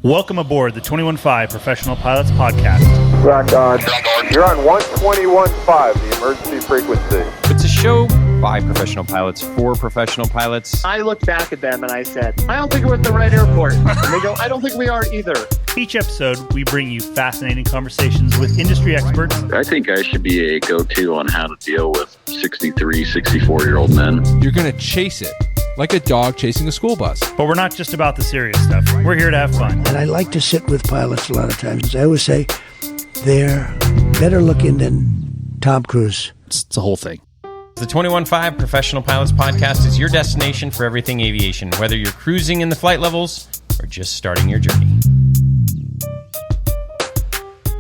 Welcome aboard the 21.5 Professional Pilots Podcast. Rock on. You're on 121.5, the emergency frequency. It's a show by professional pilots for professional pilots. I looked back at them and I said, I don't think we're at the right airport. And they go, I don't think we are either. Each episode, we bring you fascinating conversations with industry experts. I think I should be a go-to on how to deal with 63, 64-year-old men. You're going to chase it like a dog chasing a school bus. But we're not just about the serious stuff. We're here to have fun. And I like to sit with pilots a lot of times. I always say they're better looking than Tom Cruise. It's a whole thing. The 21.5 Professional Pilots Podcast is your destination for everything aviation, whether you're cruising in the flight levels or just starting your journey.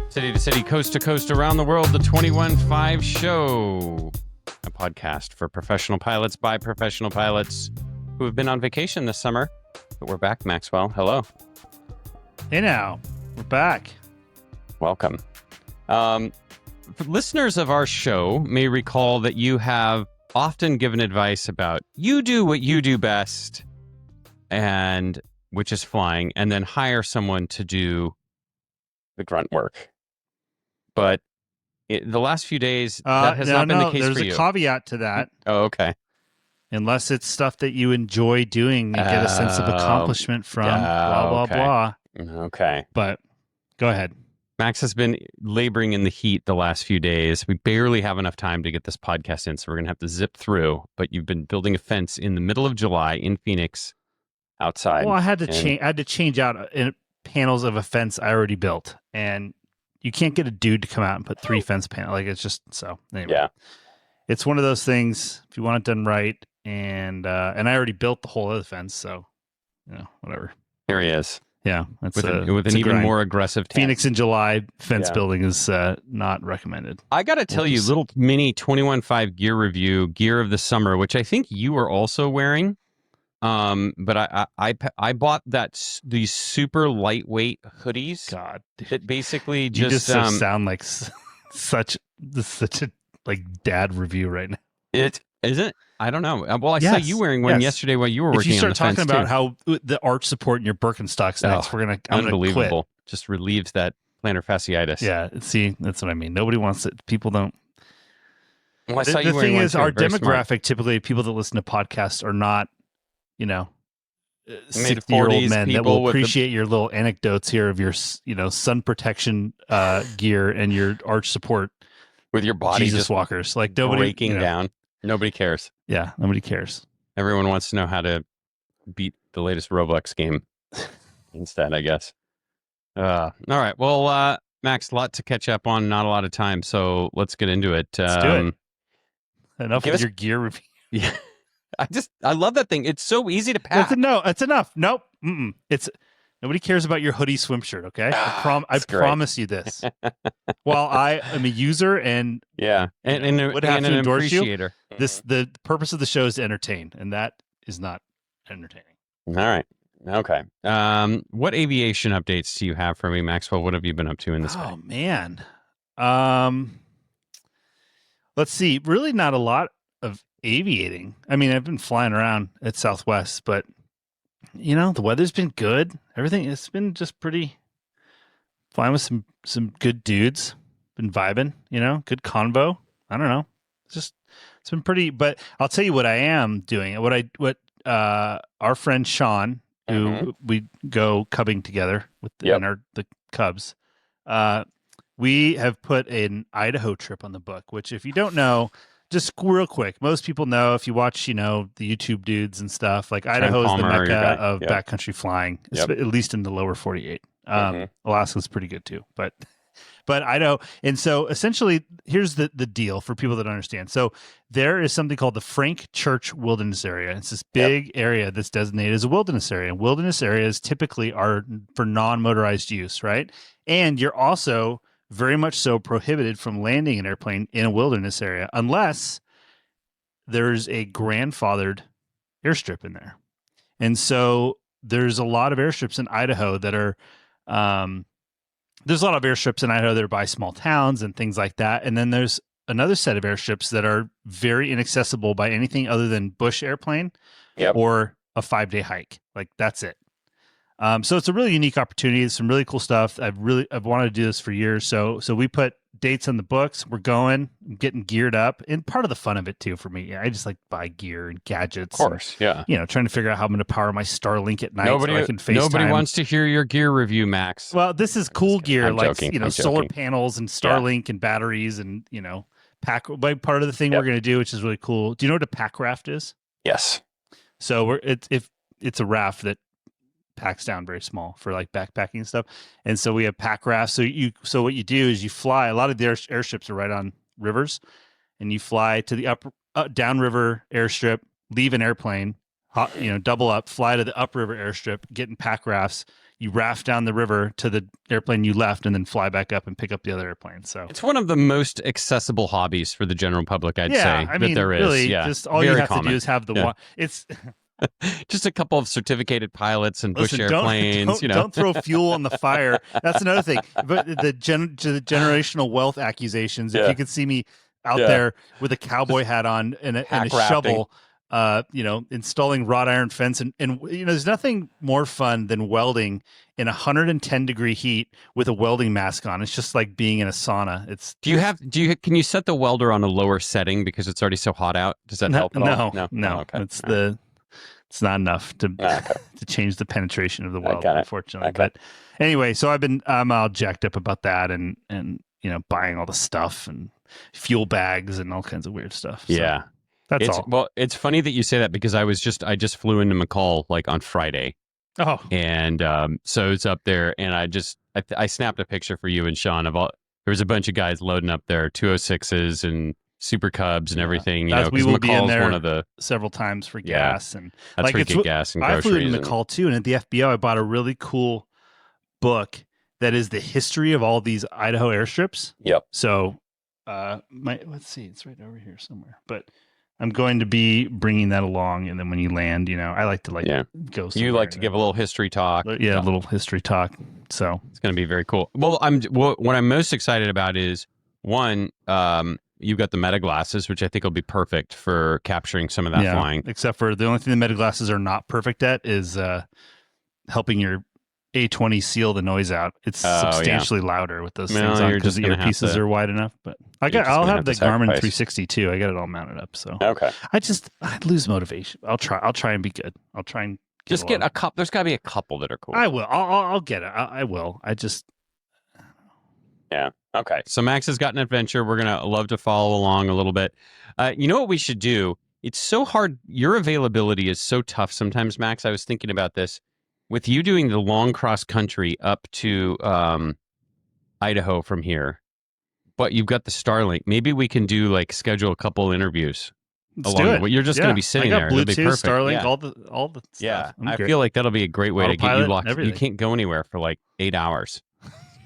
City to city, coast to coast, around the world, the 21.5 Show. A podcast for professional pilots by professional pilots who have been on vacation this summer. But we're back, Maxwell. Hello. Hey now, we're back. Welcome. Listeners of our show may recall that you have often given advice about you do what you do best, and which is flying, and then hire someone to do the grunt work. But the last few days, that has not been the case for you. There's a caveat to that. Oh, okay. Unless it's stuff that you enjoy doing and get a sense of accomplishment from, blah, blah, blah. Okay. But go ahead. Max has been laboring in the heat the last few days. We barely have enough time to get this podcast in, so we're going to have to zip through. But you've been building a fence in the middle of July in Phoenix outside. Well, I had to change out panels of a fence I already built. And you can't get a dude to come out and put 3 fence panels. Like, it's just so. Anyway, yeah. It's one of those things, if you want it done right, and I already built the whole other fence, so, whatever. Here he is. Yeah. With an even more aggressive tent. Phoenix in July, fence building is not recommended. I got to tell you, little mini 21.5 gear review, gear of the summer, which I think you are also wearing. But I bought these super lightweight hoodies. God, that basically you just sound like such a like dad review right now. It isn't. I don't know. Well, I saw you wearing one yesterday while you were working on the fence. If you start talking about how the arch support in your Birkenstocks next, I'm unbelievable. gonna quit. Just relieves that plantar fasciitis. Yeah. See, that's what I mean. Nobody wants it. People don't. Well, I saw you the wearing thing one is, too. our Very demographic, smart. typically people that listen to podcasts are not, 60-year-old Mid-40s men that will people appreciate your little anecdotes here of your, sun protection gear and your arch support with your body Jesus just walkers. Like nobody breaking down. Nobody cares. Yeah, nobody cares. Everyone wants to know how to beat the latest Roblox game instead, I guess. All right. Well, Max, a lot to catch up on, not a lot of time, so let's get into it. Let's do it. Enough with your gear review. Yeah. I love that thing. It's so easy to pack. That's enough. Nope. Nobody cares about your hoodie swim shirt, okay? I promise you this. While I am a user and would have to endorse you, the purpose of the show is to entertain, and that is not entertaining. All right. Okay. What aviation updates do you have for me, Maxwell? What have you been up to in this? Oh man. Let's see. Really, not a lot of aviating. I mean, I've been flying around at Southwest, but the weather's been good. Everything it's been just pretty flying with some good dudes. Been vibing, good convo. I don't know. It's been pretty. But I'll tell you what I am doing. What our friend Sean, who we go cubbing together with the Cubs. We have put an Idaho trip on the book. Which, if you don't know. Just real quick, most people know if you watch, the YouTube dudes and stuff, like Idaho is the mecca of backcountry flying, at least in the lower 48. Alaska's pretty good too, but Idaho. And so essentially, here's the deal for people that understand. So there is something called the Frank Church Wilderness Area. It's this big area that's designated as a wilderness area. And wilderness areas typically are for non-motorized use, right? And you're also very much so prohibited from landing an airplane in a wilderness area unless there's a grandfathered airstrip in there. And so there's a lot of airstrips in Idaho that are there's a lot of airstrips in Idaho that are by small towns and things like that. And then there's another set of airstrips that are very inaccessible by anything other than bush airplane or a 5-day hike. Like that's it. So it's a really unique opportunity. It's some really cool stuff. I've wanted to do this for years. So we put dates on the books. We're going, getting geared up, and part of the fun of it too for me. I just like buy gear and gadgets. Of course, and, trying to figure out how I'm going to power my Starlink at night so I can FaceTime. Nobody wants to hear your gear review, Max. Well, this is cool gear, I'm like joking, solar panels and Starlink and batteries and pack. Part of the thing we're going to do, which is really cool. Do you know what a pack raft is? Yes. So it's a raft that packs down very small for like backpacking and stuff. And so we have pack rafts. So what you do is you fly. A lot of the airships are right on rivers, and you fly to the downriver airstrip, leave an airplane, double up, fly to the upriver airstrip, get in pack rafts. You raft down the river to the airplane you left, and then fly back up and pick up the other airplane. So it's one of the most accessible hobbies for the general public, I'd say. I mean, there is. Really, yeah, just all you have to do is have the it's. Just a couple of certificated pilots and bush airplanes. Don't throw fuel on the fire. That's another thing. But the generational wealth accusations. If you could see me out there with a cowboy hat on and a shovel, installing wrought iron fence, and there's nothing more fun than welding in 110-degree heat with a welding mask on. It's just like being in a sauna. Can you set the welder on a lower setting because it's already so hot out? Does that help at all? No. Okay. It's not enough to change the penetration of the weld, unfortunately. Okay. But anyway, so I'm all jacked up about that and buying all the stuff and fuel bags and all kinds of weird stuff. So yeah. That's all. Well, it's funny that you say that because I just flew into McCall like on Friday. Oh. And so it's up there, and I snapped a picture for you and Sean of all. There was a bunch of guys loading up their 206s and Super Cubs and everything. We will be in there one of the several times for gas, and that's where you get gas and groceries. I flew in McCall too, and at the FBO, I bought a really cool book that is the history of all these Idaho airstrips. Yep. So, let's see, it's right over here somewhere, but I'm going to be bringing that along, and then when you land, I like to go. You like to give a little history talk. Yeah, a little history talk. So it's going to be very cool. Well, what I'm most excited about is one. You've got the meta glasses, which I think will be perfect for capturing some of that flying. Except for the only thing the meta glasses are not perfect at is helping your A20 seal the noise out. It's substantially louder with those things on because the earpieces are wide enough. But I'll have the Garmin 360 too. I got it all mounted up. So okay, I lose motivation. I'll try and be good. I'll try and get a couple. There's got to be a couple that are cool. I will. I'll get it. I will. Yeah. Okay. So Max has got an adventure. We're going to love to follow along a little bit. You know what we should do? It's so hard. Your availability is so tough sometimes, Max. I was thinking about this with you doing the long cross country up to Idaho from here, but you've got the Starlink. Maybe we can schedule a couple interviews. Let's do it. You're just going to be sitting there. Bluetooth, it'll be perfect. Starlink, all the stuff. Yeah. I feel like that'll be a great way to get you locked. Everything. You can't go anywhere for 8 hours.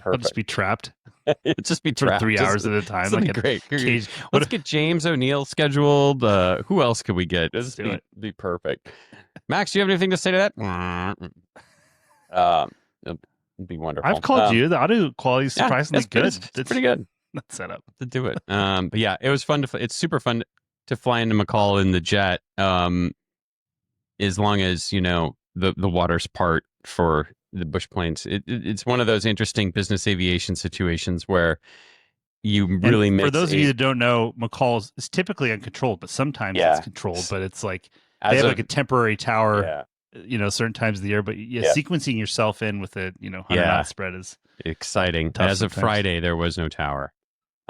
I'll just be trapped. Just be trapped for 3 hours at a time. Like great. Let's get James Onieal scheduled. Who else could we get? This would be perfect. Max, do you have anything to say to that? It'd be wonderful. I've called you. The audio quality is surprisingly good. It's pretty good. That's set up to do it. But yeah, it was fun it's super fun to fly into McCall in the jet. As long as the water's part for the bush planes. It's one of those interesting business aviation situations where you really mix. For those of you that don't know, McCall is typically uncontrolled, but sometimes it's controlled. But it's like they have a temporary tower, certain times of the year. But sequencing yourself in with a 100-knot spread is exciting. As of Friday, there was no tower.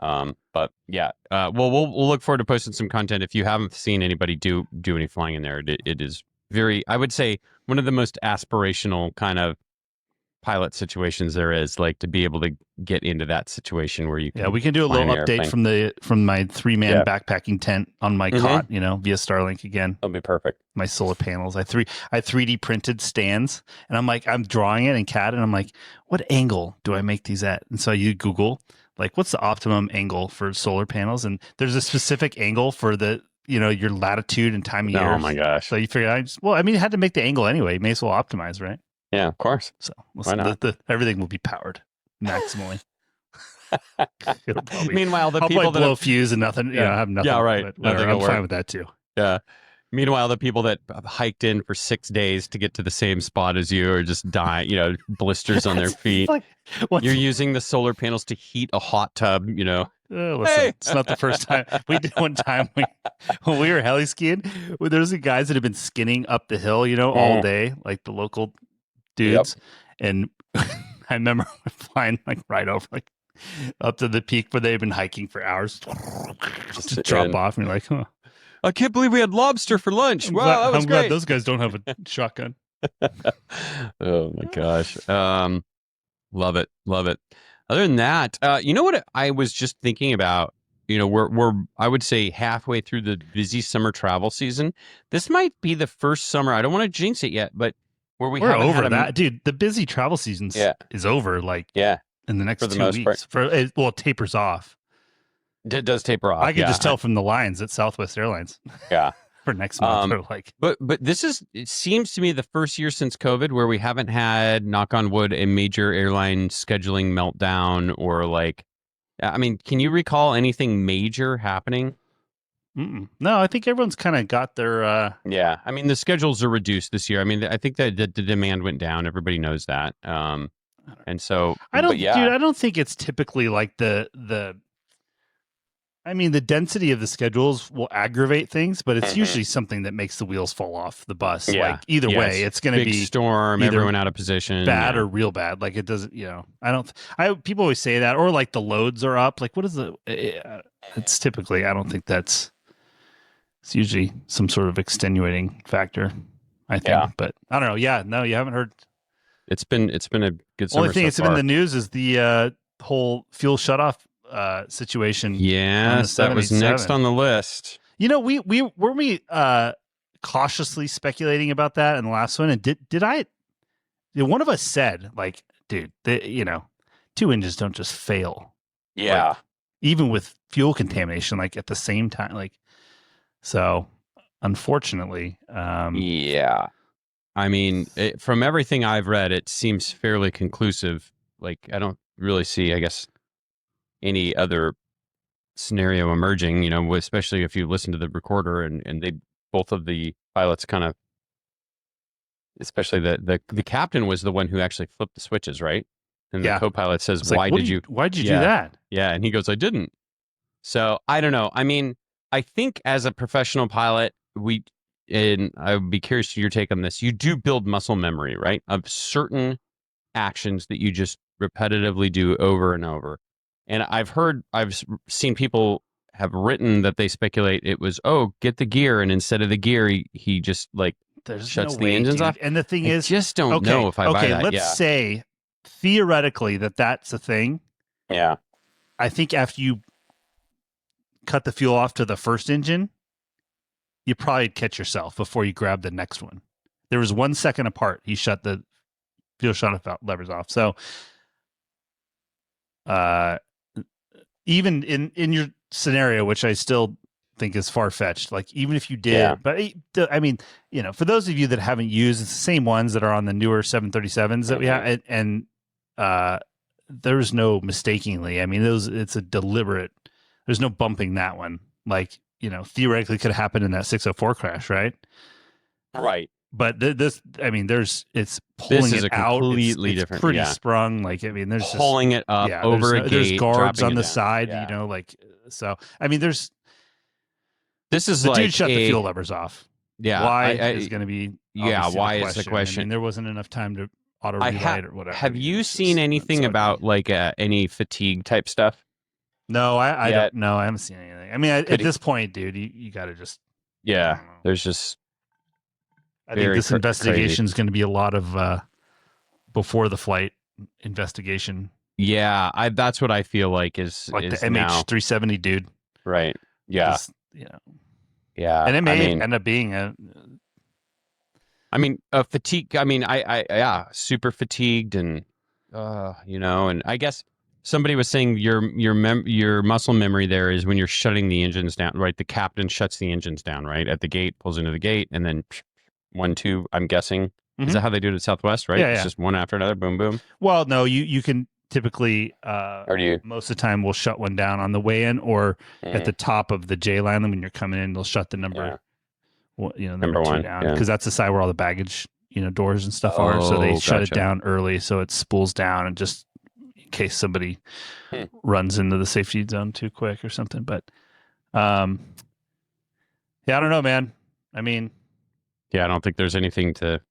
But yeah, we'll look forward to posting some content. If you haven't seen anybody do any flying in there, it is very, I would say, one of the most aspirational kind of pilot situations there is, to be able to get into that situation where you can we can do a little update from my 3-man backpacking tent on my cot, via Starlink again. That'll be perfect. My solar panels. I 3D printed stands, and I'm drawing it in CAD, and I'm like, what angle do I make these at? And so you Google what's the optimum angle for solar panels, and there's a specific angle for the your latitude and time of year. Oh my gosh! So you figure it had to make the angle anyway. You may as well optimize, right? Yeah, of course. So everything will be powered maximally. Meanwhile, the I'll people that blow fuse and nothing. I have nothing. Yeah, right. I'm fine with that too. Yeah. Meanwhile, the people that hiked in for 6 days to get to the same spot as you are just dying, blisters on their feet. You're using the solar panels to heat a hot tub, Listen, Hey! it's not the first time. We did one time when we were heli skiing. There was guys that had been skinning up the hill, all day, like the local dudes. And I remember flying right over, up to the peak where they've been hiking for hours, just to drop off, and you're like, huh. I can't believe we had lobster for lunch. Wow, that was glad great. those guys don't have a shotgun. Oh my gosh. Love it. Other than that, you know what I was just thinking about? We're I would say halfway through the busy summer travel season. This might be the first summer. I don't want to jinx it yet, but where we're over that, dude. The busy travel season is over. In the next for the 2 most weeks. It tapers off. It does taper off. I could just tell from the lines at Southwest Airlines. Yeah. For next month, they're But it seems to me the first year since COVID where we haven't had, knock on wood, a major airline scheduling meltdown or can you recall anything major happening? Mm-mm. No, I think everyone's kind of got their. Yeah, I mean the schedules are reduced this year. I mean, I think that the demand went down. Everybody knows that. And so I don't, dude. I don't think it's typically like the. I mean, the density of the schedules will aggravate things, but it's usually something that makes the wheels fall off the bus. Yeah. Either way, it's going to be storm, everyone out of position, bad or real bad. It doesn't. People always say that, or the loads are up. What is it's typically. I don't think that's. It's usually some sort of extenuating factor. I think, but I don't know. Yeah, no, you haven't heard. It's been a good summer. Only thing so that's been in the news is the whole fuel shutoff situation. Yes, that was next on the list. We cautiously speculating about that in the last one, and did I? One of us said, dude, 2 engines don't just fail. Yeah, even with fuel contamination, at the same time, so. Unfortunately, yeah. I mean, from everything I've read, it seems fairly conclusive. I don't really see, I guess, any other scenario emerging, especially if you listen to the recorder and they, both of the pilots kind of, especially the captain was the one who actually flipped the switches, right? And the co-pilot says, why'd you do that? Yeah. And he goes, I didn't. So I don't know. I mean, I think as a professional pilot, and I would be curious to your take on this. You do build muscle memory, right? Of certain actions that you just repetitively do over and over. And I've seen people have written that they speculate it was, get the gear. And instead of the gear, he just shuts the engines off. And the thing is, just don't know if I buy that. Let's say theoretically that's a thing. Yeah. I think after you cut the fuel off to the first engine, you probably catch yourself before you grab the next one. There was 1 second apart. He shut the fuel shutoff levers off. So, even in your scenario, which I still think is far fetched, even if you did, but I mean, for those of you that haven't used, it's the same ones that are on the newer 737s that we have, and there's no mistakenly. I mean, it's a deliberate. There's no bumping that one. Theoretically could have happened in that 604 crash, right? Right. But it's pulling it out. Completely it's different. Pretty sprung. There's pulling it up over a gate. There's guards on the down. side, so. I mean, this is the dude shut the fuel levers off. Yeah. Why is going to be? Why is the question? I mean, there wasn't enough time to auto relight or whatever. Have you seen anything about any fatigue type stuff? No, I don't know. I haven't seen anything. I mean, at this point, dude, you got to just. Yeah, there's just. I think this investigation is going to be a lot of before the flight investigation. Yeah, that's what I feel like is the MH370 dude. Right. Yeah. Just, Yeah. And it may end up being a fatigue. I mean, I super fatigued and and I guess. Somebody was saying your muscle memory there is when you're shutting the engines down, right? The captain shuts the engines down, right? At the gate, pulls into the gate, and then 1, 2, I'm guessing. Mm-hmm. Is that how they do it at Southwest, right? Yeah, it's just one after another, boom, boom. Well, no, you can typically, or do you? Most of the time, we'll shut one down on the way in or at the top of the J line. When you're coming in, they'll shut the number Number two one, down, yeah. because that's the side where all the baggage, doors and stuff are. So they shut it gotcha. down early, so it spools down, and just in case somebody Hmm. runs into the safety zone too quick or something. But, yeah, I don't know, man. I mean, Yeah, I don't think there's anything to.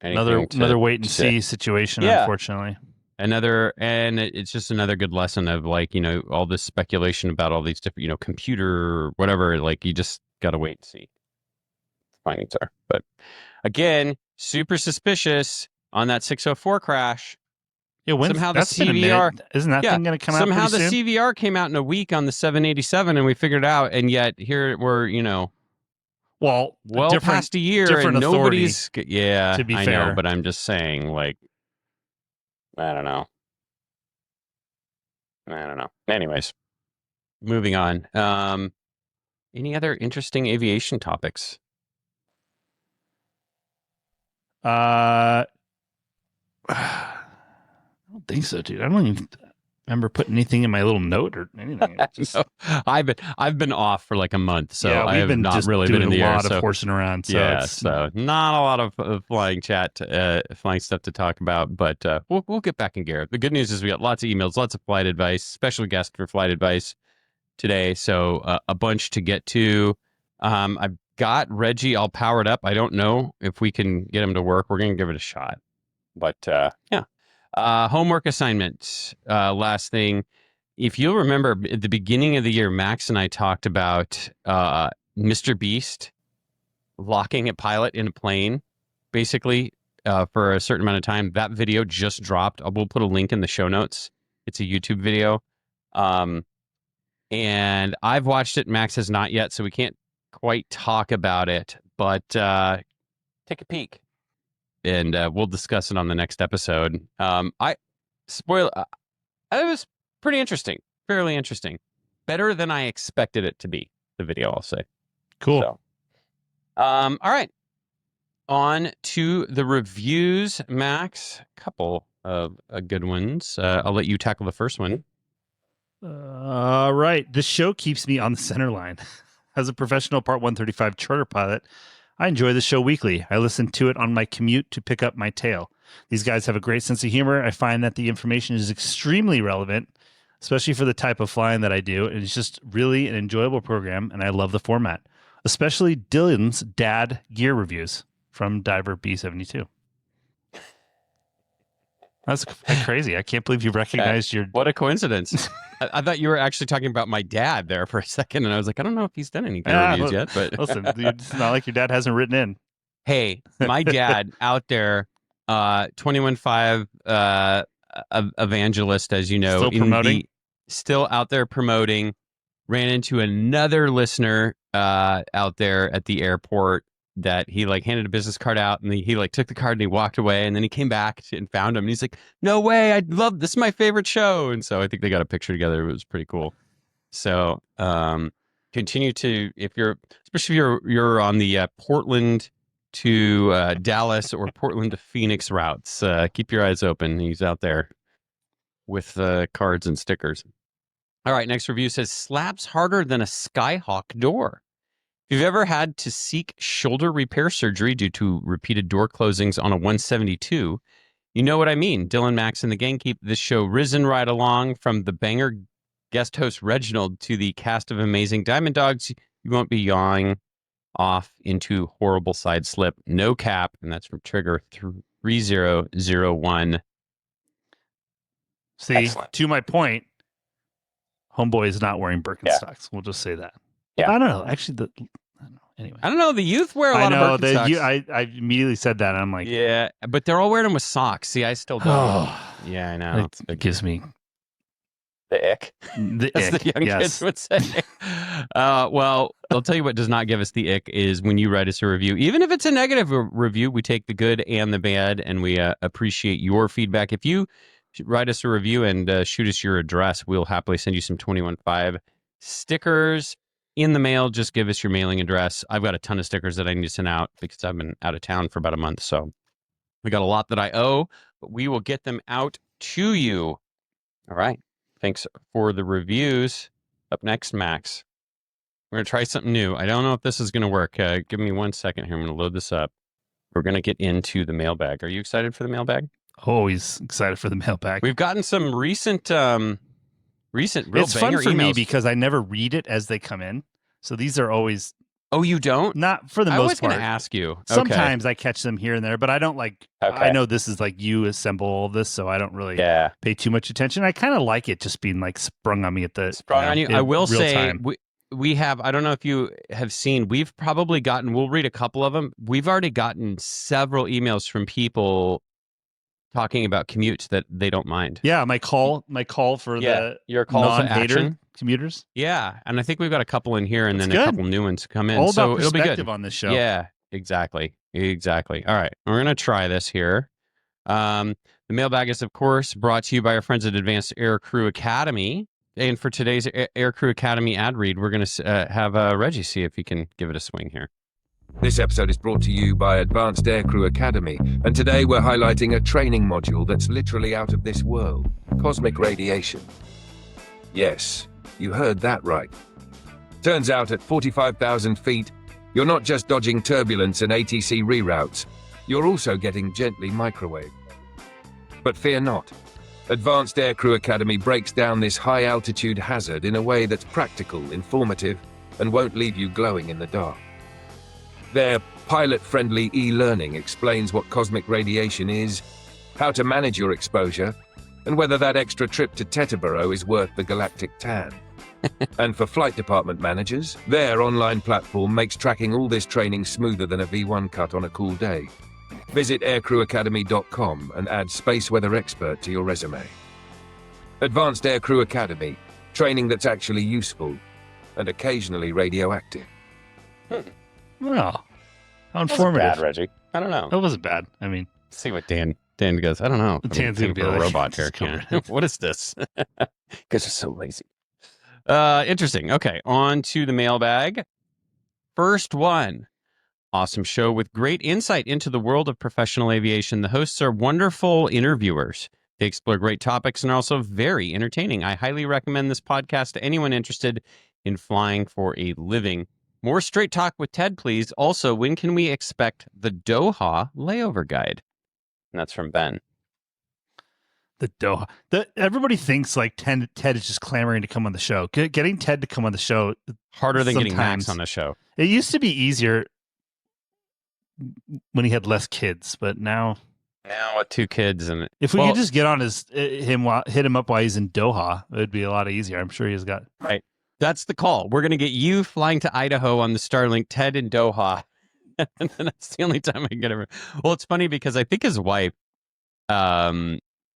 another wait and say. see situation, Yeah. unfortunately. And it's just another good lesson of like, all this speculation about all these different, computer or whatever. Like, you just got to wait and see. Findings are. But again, super suspicious on that 604 crash. Yeah, Somehow the that's been a CVR minute. Isn't that thing going to come out somehow pretty the soon? CVR came out in a week on the 787, and we figured it out. And yet here we're, Well, past a year, different and authority, nobody's. Yeah, to be I fair. know, but I'm just saying, like, I don't know. Anyways, moving on. Any other interesting aviation topics? I don't think so, dude. I don't even remember putting anything in my little note or anything. No, I've been off for like a month, so yeah, I we've have been not just really doing been in the a air. lot of horsing around. So yeah, so not a lot of flying flying stuff to talk about, but we'll get back in gear. The good news is we got lots of emails, lots of flight advice, special guest for flight advice today, so a bunch to get to. I've got Reggie all powered up. I don't know if we can get him to work. We're going to give it a shot, but yeah. Homework assignment. Last thing. If you'll remember, at the beginning of the year, Max and I talked about Mr. Beast locking a pilot in a plane, basically, for a certain amount of time. That video just dropped. We'll put a link in the show notes. It's a YouTube video. And I've watched it. Max has not yet, so we can't quite talk about it. But take a peek, and we'll discuss it on the next episode. It was pretty interesting, fairly interesting, better than I expected it to be. The video, I'll say. cool. So, all right, on to the reviews, Max. A couple of good ones. I'll let you tackle the first one. All right. This show keeps me on the center line. As a professional Part 135 charter pilot, I enjoy the show weekly. I listen to it on my commute to pick up my tail. These guys have a great sense of humor. I find that the information is extremely relevant, especially for the type of flying that I do. And it's just really an enjoyable program, and I love the format, especially Dylan's dad gear reviews from Diver B72. That's crazy. I can't believe you recognized your... What a coincidence. I thought you were actually talking about my dad there for a second, and I was like, I don't know if he's done any gear reviews yet. But listen, dude, it's not like your dad hasn't written in. Hey, my dad out there, 21.5 evangelist, as you know. Still promoting? Still out there promoting. Ran into another listener out there at the airport that he handed a business card out, and he took the card and he walked away, and then he came back and found him, and he's like, no way, I love this, is my favorite show. And so I think they got a picture together. It was pretty cool. So continue to, especially if you're on the Portland to Dallas or Portland to Phoenix routes, keep your eyes open. He's out there with cards and stickers. All right, next review says, slaps harder than a Skyhawk door. If you've ever had to seek shoulder repair surgery due to repeated door closings on a 172, you know what I mean. Dylan, Max, and the gang keep this show risen right along, from the banger guest host Reginald to the cast of amazing Diamond Dogs. You won't be yawing off into horrible side slip. No cap, and that's from Trigger 3001. See, Excellent. To my point, Homeboy is not wearing Birkenstocks. We'll just say that. Yeah. I don't know. Actually, anyway. I don't know. The youth wear a lot of Birkenstocks. I immediately said that, and I'm like, yeah, but they're all wearing them with socks. See, I still don't. oh, Yeah, I know. it gives me the ick. the As ick. the young kids would say. Well, I'll tell you what does not give us the ick is when you write us a review. Even if it's a negative review, we take the good and the bad, and we appreciate your feedback. If you write us a review and shoot us your address, we'll happily send you some 21.5 stickers in the mail. Just give us your mailing address. I've got a ton of stickers that I need to send out because I've been out of town for about a month. So we got a lot that I owe, but we will get them out to you. All right. Thanks for the reviews. Up next, Max. We're going to try something new. I don't know if this is going to work. Give me 1 second here. I'm going to load this up. We're going to get into the mailbag. Are you excited for the mailbag? Always excited for the mailbag. We've gotten some recent real It's fun banger for me emails. because I never read it as they come in. So these are always Oh, you don't? not for the I was most going part. to ask you. Okay. Sometimes I catch them here and there, but I don't like. Okay. I know this is like you assemble all this, so I don't really pay too much attention. I kind of like it just being like sprung on me at the Sprung on you. in I will real say time. we have. I don't know if you have seen. We've probably gotten. We'll read a couple of them. We've already gotten several emails from people talking about commutes that they don't mind. Yeah, my call for the your call to non-hater action. commuters. Yeah, and I think we've got a couple in here, and That's then good. a couple new ones come in. All so about it'll be perspective good on this show. Yeah, exactly. All right, we're gonna try this here. The mailbag is, of course, brought to you by our friends at Advanced Aircrew Academy. And for today's Aircrew Academy ad read, we're going to have Reggie see if he can give it a swing here. This episode is brought to you by Advanced Aircrew Academy, and today we're highlighting a training module that's literally out of this world: cosmic radiation. Yes, you heard that right. Turns out at 45,000 feet, you're not just dodging turbulence and ATC reroutes, you're also getting gently microwaved. But fear not. Advanced Aircrew Academy breaks down this high-altitude hazard in a way that's practical, informative, and won't leave you glowing in the dark. Their pilot-friendly e-learning explains what cosmic radiation is, how to manage your exposure, and whether that extra trip to Teterboro is worth the galactic tan. And for flight department managers, their online platform makes tracking all this training smoother than a V1 cut on a cool day. Visit aircrewacademy.com and add Space Weather Expert to your resume. Advanced Aircrew Academy, training that's actually useful and occasionally radioactive. Well, how That informative. wasn't bad, Reggie. I don't know. That wasn't bad. I mean, Let's see what Dan goes. I don't know. Dan's I'm gonna be a like, robot here. "Just cover Yeah. it." What is this? Because it's so lazy. Interesting. Okay, on to the mailbag. First one. Awesome show with great insight into the world of professional aviation. The hosts are wonderful interviewers. They explore great topics and are also very entertaining. I highly recommend this podcast to anyone interested in flying for a living. More straight talk with Ted, please. Also, when can we expect the Doha layover guide? And that's from Ben. the Doha. Everybody thinks like Ted is just clamoring to come on the show. Getting Ted to come on the show Harder than getting sometimes- Max on the show. It used to be easier when he had less kids, but now Now with 2 kids and if we could just get on hit him up while he's in Doha, it would be a lot easier. I'm sure he's got. right. That's the call. We're going to get you flying to Idaho on the Starlink, Ted in Doha. And that's the only time I can get him. Well, it's funny because I think his wife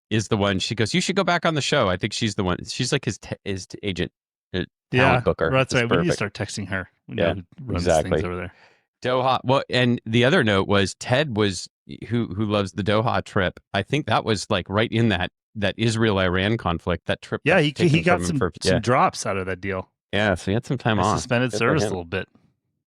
is the one. She goes, "You should go back on the show." I think she's the one. She's like his agent, talent booker. That's It's right. We need to perfect. start texting her. We Yeah, know who runs exactly. things over there. Doha. Well, and the other note was Ted was who loves the Doha trip. I think that was like right in that Israel-Iran conflict. That trip. Yeah, got he taken got from him some for- drops out of that deal. Yeah, so he had some time I off. suspended Good for service a him. little bit.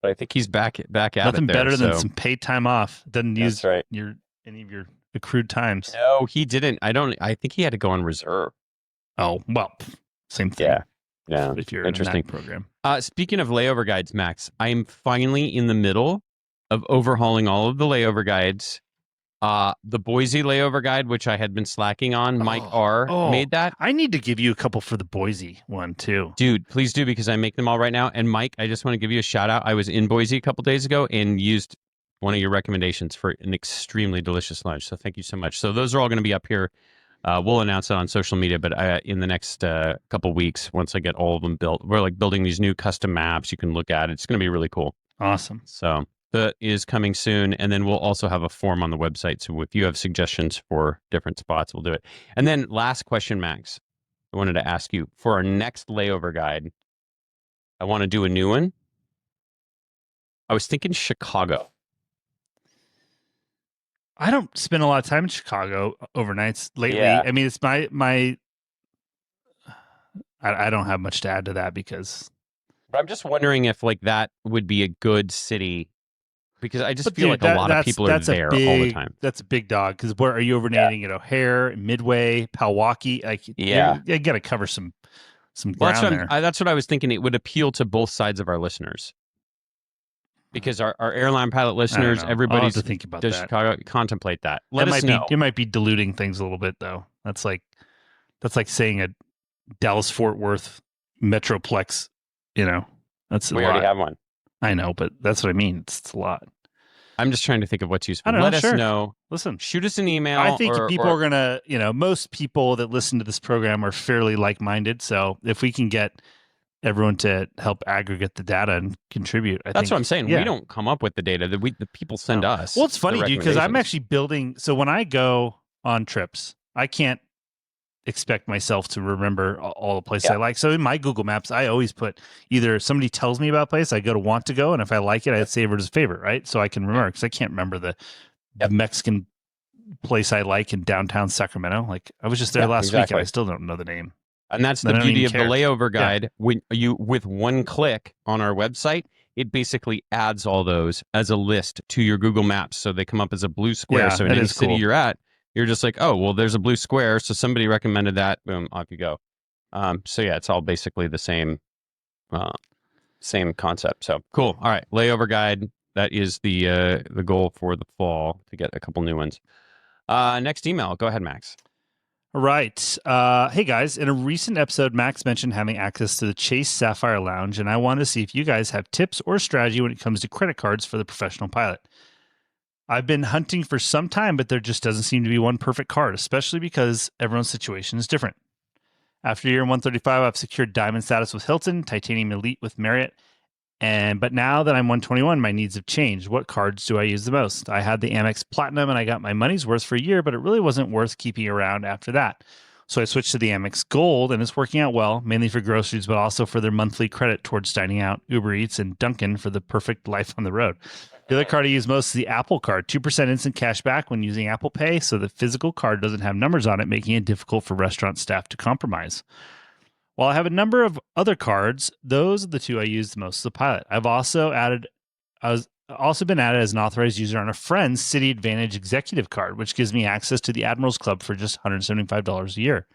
But I think he's back at Nothing it there. better than so- some paid time off. Doesn't use That's right. any of your accrued times. No, he didn't. I think he had to go on reserve. Oh well, same thing. Yeah. If you're Interesting. in that program. Speaking of layover guides, Max, I am finally in the middle of overhauling all of the layover guides. The Boise layover guide, which I had been slacking on, Mike R made that. I need to give you a couple for the Boise one too. Dude, please do, because I make them all right now. And Mike, I just want to give you a shout out. I was in Boise a couple days ago and used one of your recommendations for an extremely delicious lunch. So thank you so much. So those are all going to be up here. We'll announce it on social media, but in the next couple weeks, once I get all of them built, we're like building these new custom maps you can look at. It's going to be really cool. Awesome. So that is coming soon. And then we'll also have a form on the website. So if you have suggestions for different spots, we'll do it. And then last question, Max, I wanted to ask you for our next layover guide. I want to do a new one. I was thinking Chicago. I don't spend a lot of time in Chicago overnights lately. Yeah. I mean, it's my I don't have much to add to that because But I'm just wondering if like that would be a good city, because I just But feel dude, like a lot of that's- people are that's a there all the big- time. That's a big dog. Because where are you overnighting at O'Hare, Midway, Pewaukee? Like, Yeah. you got to cover some some Well, ground there. that's what I was thinking. It would appeal to both sides of our listeners. Because our airline pilot listeners, I'll everybody's have to think about does that. Chicago contemplate that. Let It us might know. be, it might be diluting things a little bit though. That's like saying a Dallas Fort Worth Metroplex, that's a We lot. already have one. I know, but that's what I mean. It's a lot. I'm just trying to think of what's useful. I don't know, Let us sure. know. Listen, Shoot us an email. I think or, people are going to, most people that listen to this program are fairly like-minded. So if we can get everyone to help aggregate the data and contribute, I think that's what I'm saying. yeah. We don't come up with the data. The people send us. Well, it's funny, the dude, because I'm recommendations. actually building. So when I go on trips, I can't expect myself to remember all the places I like. So in my Google Maps, I always put either somebody tells me about a place, I go to want to go, and if I like it, I'd save it as a favorite, right? So I can remember, because I can't remember the Mexican place I like in downtown Sacramento. Like I was just there last week, and I still don't know the name. And that's Then the I don't beauty even of the care. layover guide. When you, with one click on our website, it basically adds all those as a list to your Google Maps. So they come up as a blue square. Yeah, so in that any is city cool. you're at, you're just like, oh, well, there's a blue square. So somebody recommended that. Boom, off you go. So yeah, it's all basically the same concept. So cool. All right. Layover guide. That is the goal for the fall, to get a couple new ones. Next email. Go ahead, Max. All right. Hey, guys. In a recent episode, Max mentioned having access to the Chase Sapphire Lounge, and I wanted to see if you guys have tips or strategy when it comes to credit cards for the professional pilot. I've been hunting for some time, but there just doesn't seem to be one perfect card, especially because everyone's situation is different. After year 135, I've secured diamond status with Hilton, titanium elite with Marriott, but now that I'm 121, my needs have changed. What cards do I use the most? I had the Amex Platinum and I got my money's worth for a year, but it really wasn't worth keeping around after that. So I switched to the Amex Gold, and it's working out well, mainly for groceries, but also for their monthly credit towards dining out, Uber Eats, and Dunkin' for the perfect life on the road. The other card I use most is the Apple Card, 2% instant cash back when using Apple Pay, so the physical card doesn't have numbers on it, making it difficult for restaurant staff to compromise. While I have a number of other cards, those are the two I use the most as a pilot. I was also been added as an authorized user on a friend's City Advantage Executive Card, which gives me access to the Admirals Club for just $175 a year.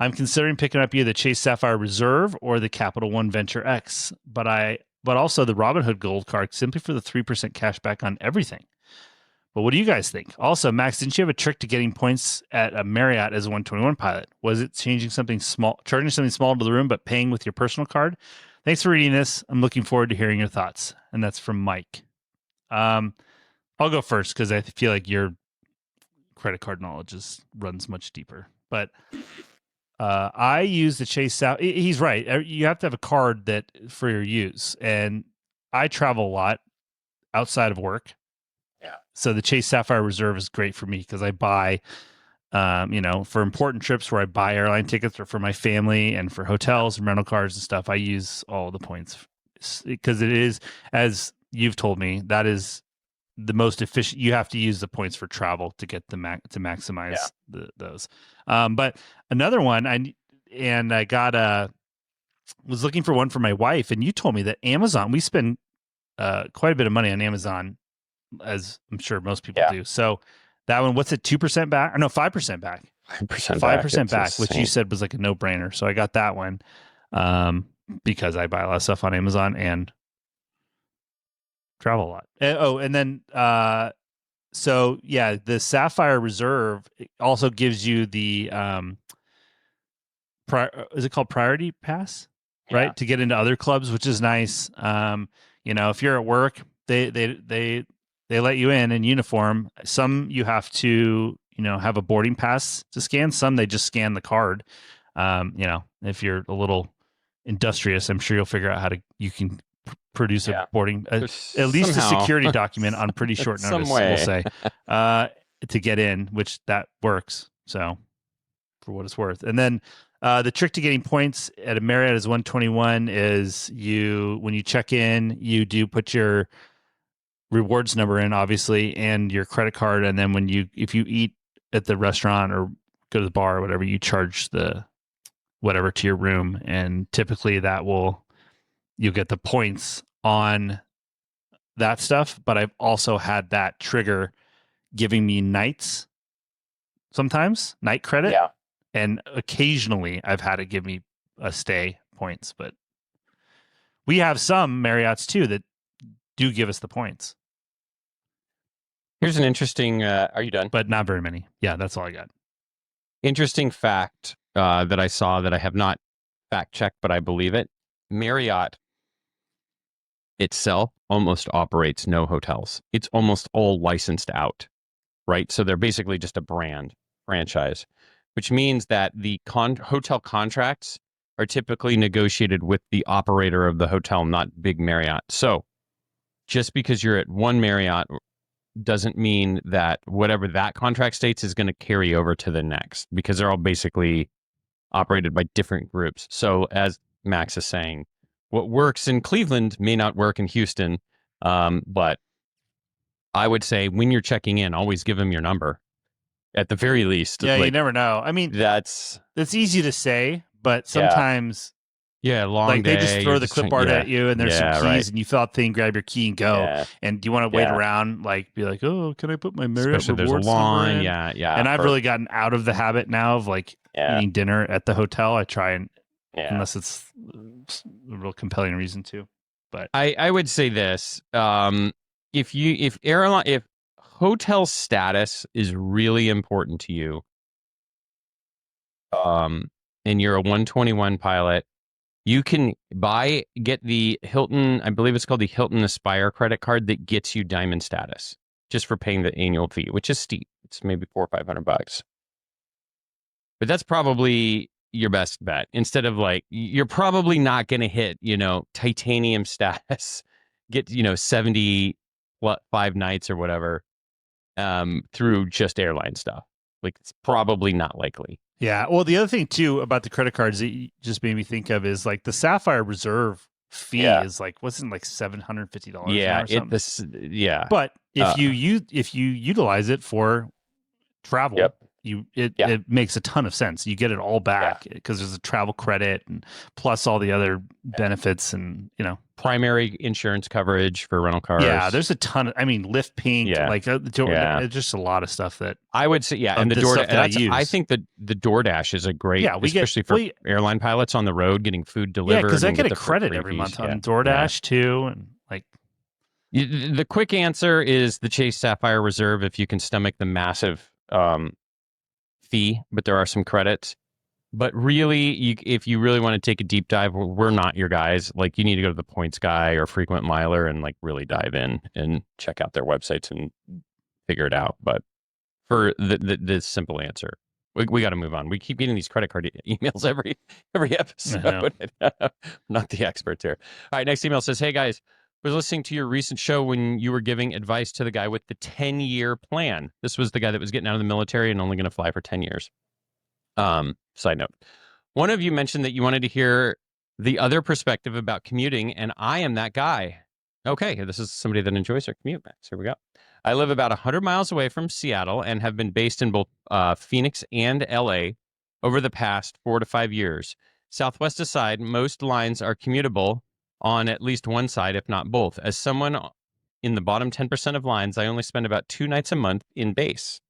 I'm considering picking up either the Chase Sapphire Reserve or the Capital One Venture X, but also the Robinhood Gold Card simply for the 3% cash back on everything. But what do you guys think? Also, Max, didn't you have a trick to getting points at a Marriott as a 121 pilot? Was it charging something small to the room, but paying with your personal card? Thanks for reading this. I'm looking forward to hearing your thoughts. And that's from Mike. I'll go first because I feel like your credit card knowledge runs much deeper. But I use the Chase South. He's right. You have to have a card that for your use. And I travel a lot outside of work. So the Chase Sapphire Reserve is great for me because I buy, for important trips where I buy airline tickets, or for my family and for hotels and rental cars and stuff. I use all the points because it is, as you've told me, that is the most efficient. You have to use the points for travel to get to maximize those. But another one, I was looking for one for my wife, and you told me that Amazon. We spend quite a bit of money on Amazon, as I'm sure most people do. So that one, what's it, 2% back? Or no, 5% back. 5% back, which you said was like a no-brainer. So I got that one because I buy a lot of stuff on Amazon and travel a lot. And then the Sapphire Reserve also gives you the is it called Priority Pass? Right? To get into other clubs, which is nice. If you're at work, they let you in uniform. Some you have to, have a boarding pass to scan. Some they just scan the card. If you're a little industrious, I'm sure you'll figure out you can produce a boarding, at least a security document on pretty short notice, we'll say, to get in, which that works. So for what it's worth. And then the trick to getting points at a Marriott as 121 is when you check in, you do put your rewards number in, obviously, and your credit card, and then if you eat at the restaurant or go to the bar or whatever, you charge the whatever to your room, and typically you'll get the points on that stuff. But I've also had that trigger giving me nights, sometimes night credit, and occasionally I've had it give me a stay points, but we have some Marriotts too that do give us the points, Here's an interesting. Are you done? but not very many. Yeah, that's all I got. Interesting fact that I saw that I have not fact checked, but I believe it. Marriott itself almost operates no hotels. It's almost all licensed out, right? So they're basically just a brand franchise, which means that the hotel contracts are typically negotiated with the operator of the hotel, not big Marriott. So just because you're at one Marriott doesn't mean that whatever that contract states is going to carry over to the next, because they're all basically operated by different groups. So as Max is saying, what works in Cleveland may not work in Houston. But I would say when you're checking in, always give them your number at the very least. Yeah, you never know. I mean, that's easy to say, but sometimes long like day, they just throw the clipboard at you and there's some keys right. and you fill out the thing, grab your key and go. And do you want to wait around, like be like, oh, can I put my Marriott Especially rewards there's a line. number in? Yeah. And I've really gotten out of the habit now of like eating dinner at the hotel. I try and unless it's a real compelling reason to. But I would say this: if hotel status is really important to you, and you're a 121 pilot, you can get the Hilton, I believe it's called the Hilton Aspire credit card that gets you diamond status just for paying the annual fee, which is steep. It's maybe $400 or $500. But that's probably your best bet. Instead of like, you're probably not going to hit, titanium status, get, 75 nights or whatever, through just airline stuff. Like, it's probably not likely. yeah. Well, the other thing too about the credit cards that you just made me think of is like the Sapphire Reserve fee is like wasn't like $750. Yeah, or something. But if you utilize it for travel, it makes a ton of sense. You get it all back because there's a travel credit and plus all the other benefits and primary insurance coverage for rental cars. Yeah, there's a ton of, lift pink, it's just a lot of stuff that I would say, and the DoorDash. I think the DoorDash is a great, especially for airline pilots on the road getting food delivered. Yeah, because I get a credit every month on DoorDash too, and like. The quick answer is the Chase Sapphire Reserve if you can stomach the massive fee, but there are some credits. But really, if you really want to take a deep dive, we're not your guys. Like, you need to go to the Points Guy or Frequent Miler and like really dive in and check out their websites and figure it out. But for the simple answer, we got to move on. We keep getting these credit card emails every episode. Not the experts here. All right, next email says, "Hey guys, was listening to your recent show when you were giving advice to the guy with the 10-year plan. This was the guy that was getting out of the military and only going to fly for 10 years. Side note, one of you mentioned that you wanted to hear the other perspective about commuting, and I am that guy. Okay, this is somebody that enjoys their commute, Max. Here we go. I live about 100 miles away from Seattle and have been based in both Phoenix and LA over the past 4 to 5 years. Southwest aside, most lines are commutable on at least one side, if not both. As someone in the bottom 10% of lines, I only spend about 2 nights a month in base.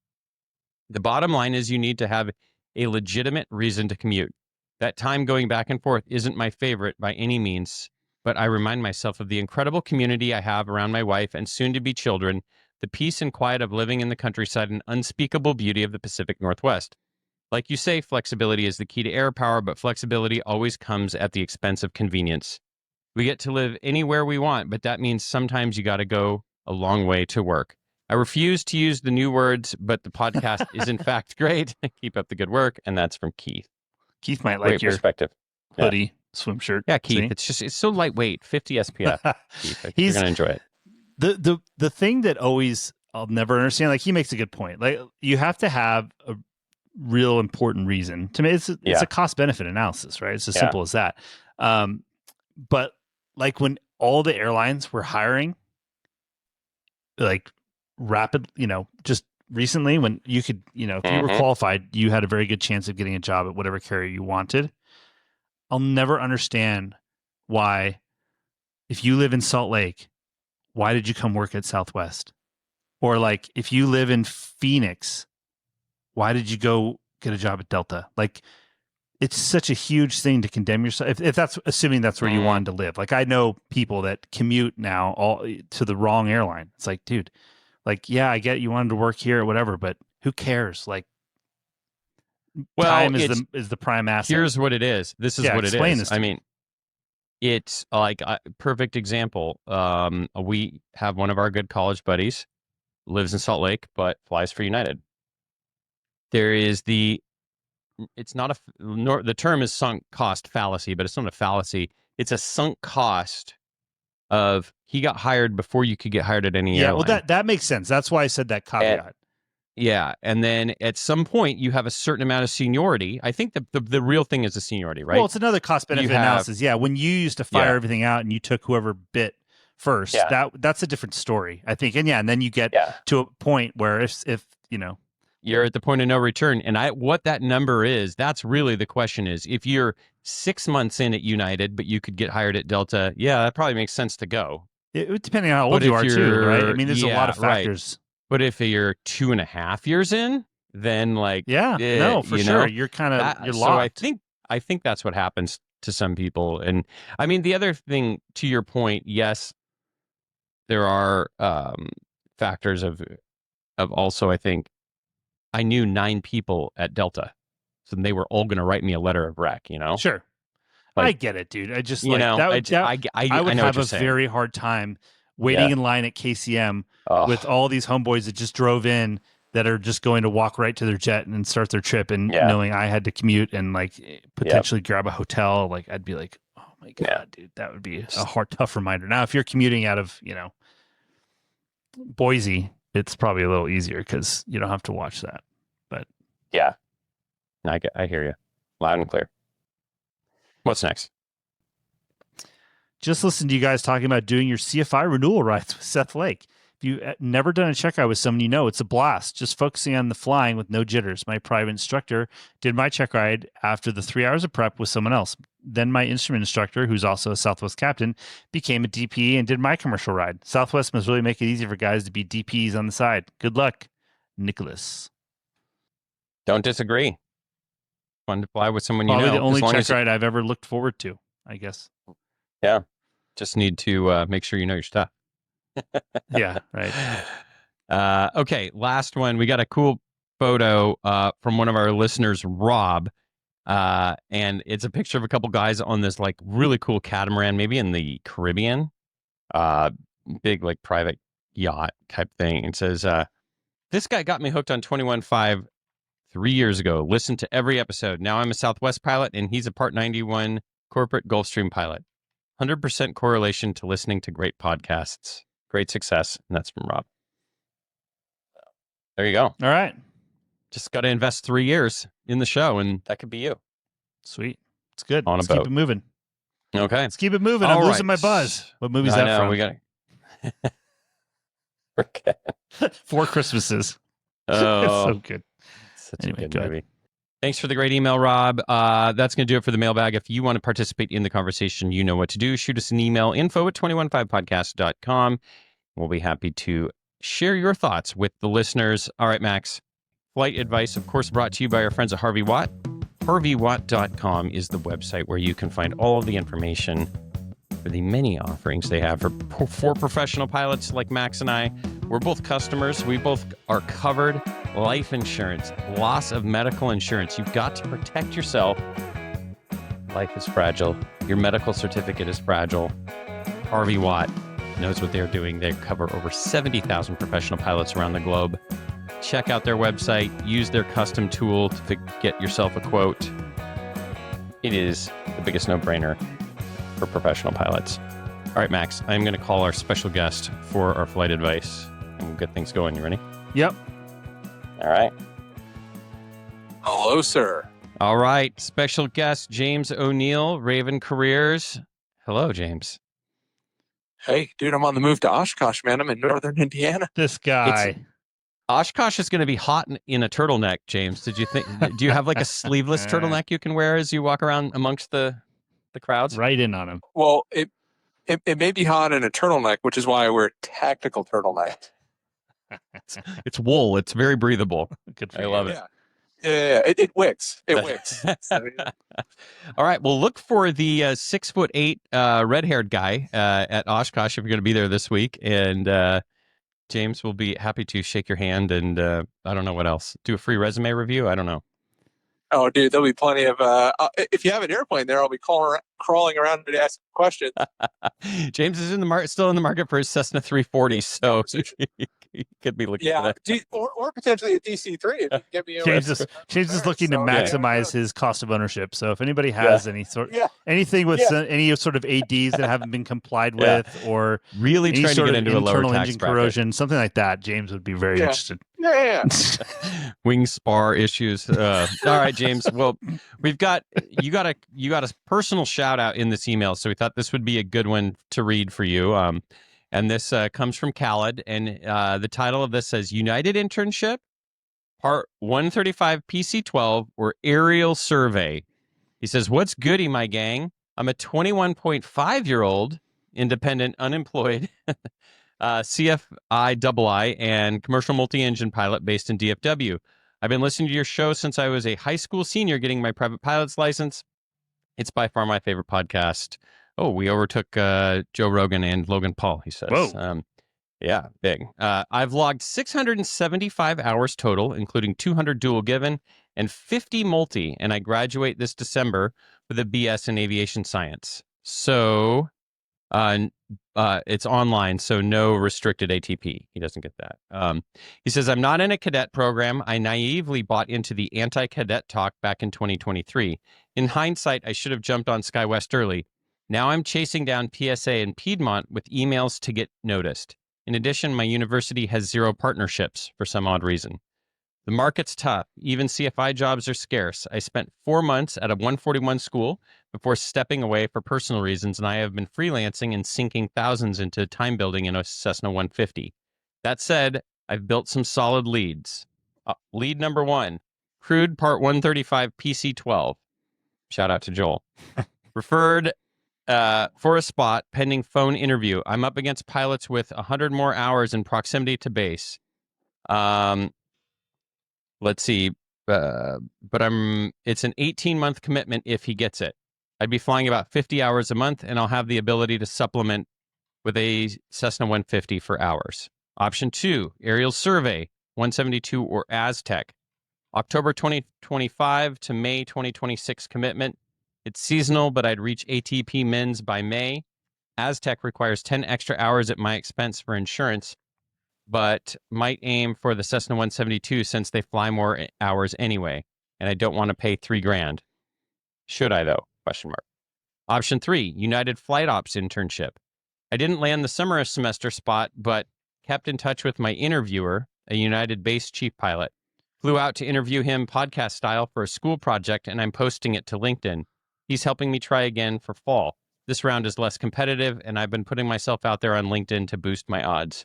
The bottom line is you need to have a legitimate reason to commute. That time going back and forth isn't my favorite by any means, but I remind myself of the incredible community I have around my wife and soon-to-be children, the peace and quiet of living in the countryside, and unspeakable beauty of the Pacific Northwest. Like you say, flexibility is the key to air power, but flexibility always comes at the expense of convenience. We get to live anywhere we want, but that means sometimes you got to go a long way to work. I refuse to use the new words, but the podcast is in fact great. Keep up the good work. And that's from Keith. Keith might like great your perspective. hoodie, swim shirt. Yeah, Keith. See? It's so lightweight, 50 SPF. Keith, you're going to enjoy it. The thing that always I'll never understand, like he makes a good point. Like you have to have a real important reason. To me, it's a cost benefit analysis, right? It's as simple as that. But like when all the airlines were hiring, like rapid, just recently when you could, if you were qualified, you had a very good chance of getting a job at whatever carrier you wanted. I'll never understand why, if you live in Salt Lake, why did you come work at Southwest? Or like, if you live in Phoenix, why did you go get a job at Delta? Like, it's such a huge thing to condemn yourself. If that's assuming that's where you wanted to live. Like I know people that commute now all to the wrong airline. It's like, dude, like, yeah, I get you wanted to work here or whatever, but who cares? Like, time is the prime asset. Here's what it is. This is what it explain is. this to I me. mean, it's like a perfect example. We have one of our good college buddies, lives in Salt Lake, but flies for United. There is the term is sunk cost fallacy, but it's not a fallacy. It's a sunk cost of he got hired before you could get hired at any airline. Well, that makes sense. That's why I said that caveat. And then at some point you have a certain amount of seniority. I think the real thing is the seniority, right? Well, it's another cost benefit analysis. Yeah, when you used to fire everything out and you took whoever bit first, that's a different story, I think. And then you get to a point where if you know, you're at the point of no return. And what that number is, that's really the question is, if you're 6 months in at United, but you could get hired at Delta, that probably makes sense to go. Depending on how old you are too, right? I mean, there's a lot of factors. Right. But if you're 2.5 years in, then for sure. You're kind of, you're locked. So I think that's what happens to some people. And I mean, the other thing to your point, yes, there are factors of also, I think, I knew 9 people at Delta, so they were all going to write me a letter of rec, Sure. Like, I get it, dude. I just, I would have a very hard time waiting in line at KCM with all these homeboys that just drove in that are just going to walk right to their jet and start their trip, and knowing I had to commute and like potentially grab a hotel. Like I'd be like, oh my God, dude, that would be a tough reminder. Now, if you're commuting out of, Boise, it's probably a little easier because you don't have to watch that. But I hear you loud and clear. What's next? Just listen to you guys talking about doing your CFI renewal rides with Seth Lake. If you've never done a check ride with someone it's a blast. Just focusing on the flying with no jitters. My private instructor did my check ride after the 3 hours of prep with someone else. Then my instrument instructor, who's also a Southwest captain, became a DP and did my commercial ride. Southwest must really make it easy for guys to be DPs on the side. Good luck, Nicholas. Don't disagree. Fun to fly with someone Probably the only check ride I've ever looked forward to, I guess. Yeah. Just need to make sure you know your stuff. Yeah, right. Okay, last one. We got a cool photo from one of our listeners, Rob. And it's a picture of a couple guys on this like really cool catamaran, maybe in the Caribbean. Big like private yacht type thing. It says, this guy got me hooked on 21.5 3 years ago. Listened to every episode. Now I'm a Southwest pilot and he's a Part 91 corporate Gulfstream pilot. 100% correlation to listening to great podcasts. Great success. And that's from Rob. There you go. All right. Just got to invest 3 years in the show, and that could be you. Sweet. It's good. Let's keep it moving. Okay. Let's keep it moving. I'm losing my buzz. What movie is that from? We got Okay. 4 Christmases. Oh, It's so good. Such a good movie. Thanks for the great email, Rob. That's going to do it for the mailbag. If you want to participate in the conversation, you know what to do. Shoot us an email, info@215podcast.com. We'll be happy to share your thoughts with the listeners. All right, Max. Flight advice, of course, brought to you by our friends at Harvey Watt. HarveyWatt.com is the website where you can find all of the information for the many offerings they have for professional pilots like Max and I. We're both customers. We both are covered. Life insurance, loss of medical insurance. You've got to protect yourself. Life is fragile. Your medical certificate is fragile. Harvey Watt knows what they're doing. They cover over 70,000 professional pilots around the globe. Check out their website. Use their custom tool to get yourself a quote. It is the biggest no-brainer for professional pilots. All right, Max, I'm going to call our special guest for our flight advice, and we'll get things going. You ready? Yep. All right. Hello, sir. All right. Special guest, James Onieal, Raven Careers. Hello, James. Hey, dude, I'm on the move to Oshkosh, man. I'm in northern Indiana. This guy. Oshkosh is going to be hot in a turtleneck, James. Do you have like a sleeveless turtleneck you can wear as you walk around amongst the crowds? Right in on him. Well, it may be hot in a turtleneck, which is why I wear a tactical turtleneck. It's wool. It's very breathable. Good for I you. love it. Yeah. Yeah, it wicks. It wicks. All right. Well, look for the 6'8" red-haired guy at Oshkosh if you're going to be there this week, and James will be happy to shake your hand and I don't know what else. Do a free resume review. I don't know. Oh, dude, there'll be plenty of. If you have an airplane there, I'll be crawling around to ask questions. James is still in the market for his Cessna 340, so he could be looking for that. Or potentially a DC-3 if you can get me. James is looking to maximize his cost of ownership. So if anybody has anything with any sort of ADs that haven't been complied with, or really any trying sort to get of into a lower internal tax engine bracket. corrosion, something like that, James would be very interested. Yeah. Wing spar issues. All right, James. Well, you got a personal shout out in this email, so we thought this would be a good one to read for you. And this comes from Khaled, and the title of this says United Internship, Part 135 PC-12 or Aerial Survey. He says, "What's goody, my gang? I'm a 21.5-year-old independent, unemployed CFI and commercial multi-engine pilot based in DFW. I've been listening to your show since I was a high school senior getting my private pilot's license. It's by far my favorite podcast." Oh, we overtook Joe Rogan and Logan Paul, he says. Whoa. Yeah, big. I've logged 675 hours total, including 200 dual given and 50 multi, and I graduate this December with a BS in aviation science. So it's online, so no restricted ATP. He doesn't get that. He says, I'm not in a cadet program. I naively bought into the anti-cadet talk back in 2023. In hindsight, I should have jumped on SkyWest early. Now I'm chasing down PSA and Piedmont with emails to get noticed. In addition, my university has 0 partnerships for some odd reason. The market's tough. Even CFI jobs are scarce. I spent 4 months at a 141 school before stepping away for personal reasons, and I have been freelancing and sinking thousands into time building in a Cessna 150. That said, I've built some solid leads. Lead number 1, Crude Part 135 PC-12. Shout out to Joel. Referred for a spot pending phone interview. I'm up against pilots with 100 more hours in proximity to base. Let's see. But it's an 18-month commitment if he gets it. I'd be flying about 50 hours a month, and I'll have the ability to supplement with a Cessna 150 for hours. Option 2, aerial survey, 172 or Aztec. October 2025 to May 2026 commitment. It's seasonal, but I'd reach ATP mins by May. Aztec requires 10 extra hours at my expense for insurance, but might aim for the Cessna 172 since they fly more hours anyway, and I don't want to pay $3,000. Should I, though? Question mark. Option 3, United Flight Ops internship. I didn't land the summer semester spot, but kept in touch with my interviewer, a United base chief pilot. Flew out to interview him podcast style for a school project, and I'm posting it to LinkedIn. He's helping me try again for fall. This round is less competitive, and I've been putting myself out there on LinkedIn to boost my odds.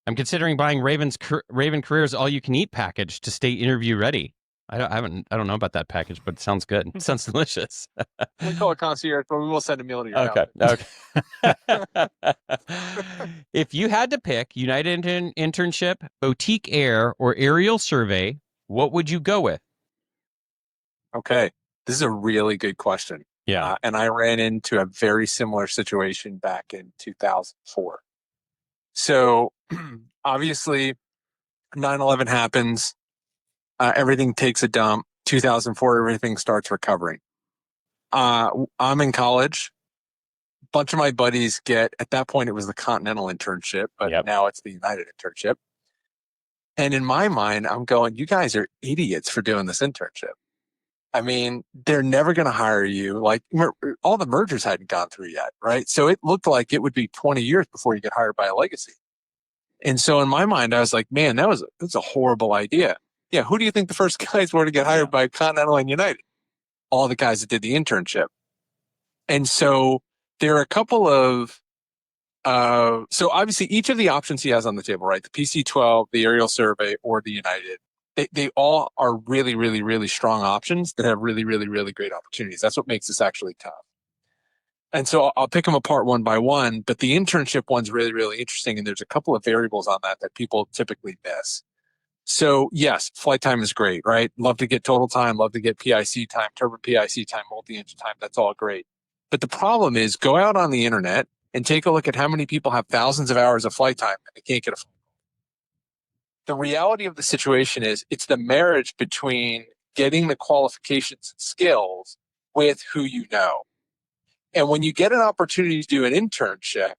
I'm considering buying Raven Careers all-you-can-eat package to stay interview ready. I don't know about that package, but it sounds good. It sounds delicious. We call it concierge, but we will send a meal to your house. Okay. If you had to pick United Internship, Boutique Air, or Aerial Survey, what would you go with? Okay. This is a really good question. Yeah. And I ran into a very similar situation back in 2004. So obviously 9/11 happens. Everything takes a dump. 2004, everything starts recovering. I'm in college. A bunch of my buddies at that point, it was the Continental internship, but now it's the United internship. And in my mind, I'm going, you guys are idiots for doing this internship. I mean, they're never going to hire you. Like, all the mergers hadn't gone through yet, right? So it looked like it would be 20 years before you get hired by a legacy. And so in my mind, I was like, man, that's a horrible idea. Yeah, who do you think the first guys were to get hired by Continental and United? All the guys that did the internship. And so there are a couple of, so obviously each of the options he has on the table, right? The PC-12, the aerial survey, or the United, they all are really, really, really strong options that have really, really, really great opportunities. That's what makes this actually tough. And so I'll pick them apart one by one, but the internship one's really, really interesting. And there's a couple of variables on that people typically miss. So yes, flight time is great, right? Love to get total time, love to get PIC time, turbine PIC time, multi-engine time. That's all great. But the problem is, go out on the internet and take a look at how many people have thousands of hours of flight time and they can't get a phone call. The reality of the situation is it's the marriage between getting the qualifications and skills with who you know. And when you get an opportunity to do an internship,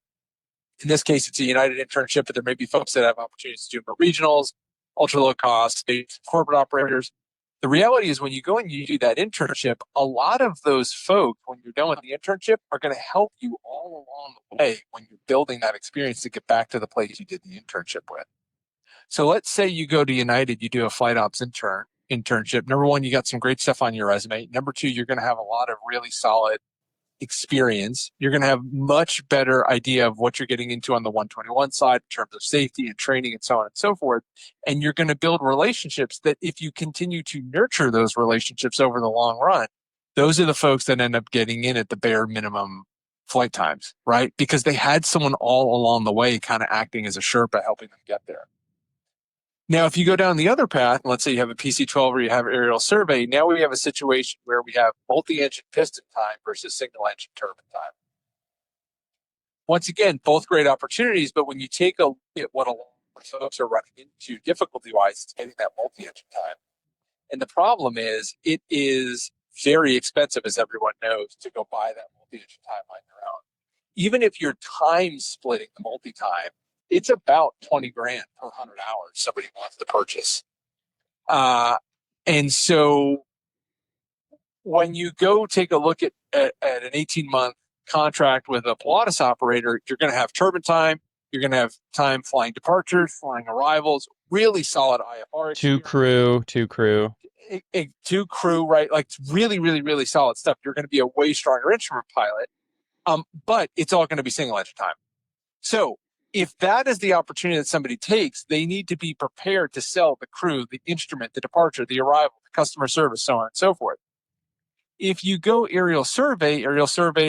in this case, it's a United internship, but there may be folks that have opportunities to do more regionals, ultra low cost, state corporate operators. The reality is when you go and you do that internship, a lot of those folks, when you're done with the internship, are going to help you all along the way when you're building that experience to get back to the place you did the internship with. So let's say you go to United, you do a flight ops internship. Number one, you got some great stuff on your resume. Number two, you're going to have a lot of really solid experience. You're going to have much better idea of what you're getting into on the 121 side in terms of safety and training and so on and so forth. And you're going to build relationships that if you continue to nurture those relationships over the long run, those are the folks that end up getting in at the bare minimum flight times, right? Because they had someone all along the way kind of acting as a Sherpa helping them get there. Now, if you go down the other path, let's say you have a PC-12 or you have aerial survey, now we have a situation where we have multi-engine piston time versus single-engine turbine time. Once again, both great opportunities, but when you take a look at what a lot of folks are running into difficulty-wise, it's getting that multi-engine time. And the problem is, it is very expensive, as everyone knows, to go buy that multi-engine time on your own. Even if you're time splitting the multi-time, it's about 20 grand per 100 hours somebody wants to purchase. And so when you go take a look at an 18-month contract with a Pilatus operator, you're going to have turbine time, you're going to have time flying departures, flying arrivals, really solid IFR. Two crew, right? Like really, really, really solid stuff. You're going to be a way stronger instrument pilot, but it's all going to be single engine time. So if that is the opportunity that somebody takes, they need to be prepared to sell the crew, the instrument, the departure, the arrival, the customer service, so on and so forth. If you go aerial survey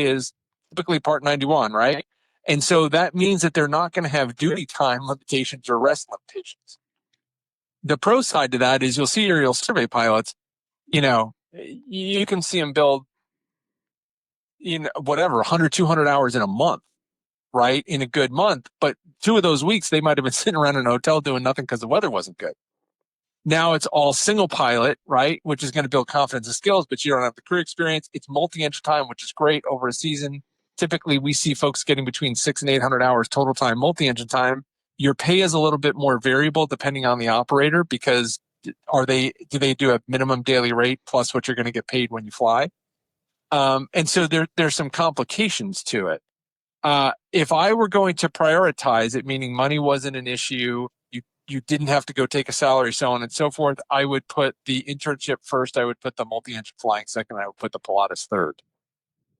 is typically Part 91, right? And so that means that they're not going to have duty time limitations or rest limitations. The pro side to that is you'll see aerial survey pilots, you can see them build, 100, 200 hours in a month. Right, in a good month, but 2 of those weeks they might have been sitting around in a hotel doing nothing because the weather wasn't good. Now it's all single pilot, right, which is going to build confidence and skills, but you don't have the crew experience. It's multi-engine time, which is great over a season. Typically, we see folks getting between 600 and 800 hours total time, multi-engine time. Your pay is a little bit more variable depending on the operator because do they do a minimum daily rate plus what you're going to get paid when you fly? And so there's some complications to it. If I were going to prioritize it, meaning money wasn't an issue, you didn't have to go take a salary, so on and so forth, I would put the internship first, I would put the multi-engine flying second, I would put the Pilatus third.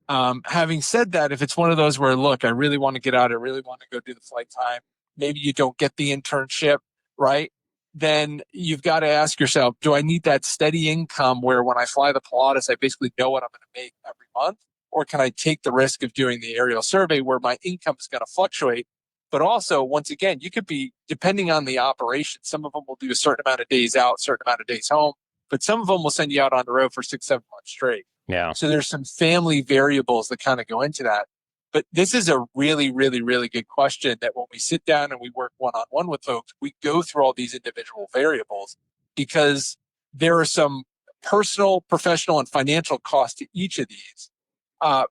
Having said that, if it's one of those where, look, I really want to get out, I really want to go do the flight time, maybe you don't get the internship, right? Then you've got to ask yourself, do I need that steady income where when I fly the Pilatus, I basically know what I'm going to make every month? Or can I take the risk of doing the aerial survey where my income is going to fluctuate? But also, once again, you could be, depending on the operation, some of them will do a certain amount of days out, certain amount of days home, but some of them will send you out on the road for 6-7 months straight. Yeah. So there's some family variables that kind of go into that. But this is a really, really, really good question that when we sit down and we work one-on-one with folks, we go through all these individual variables because there are some personal, professional, and financial costs to each of these.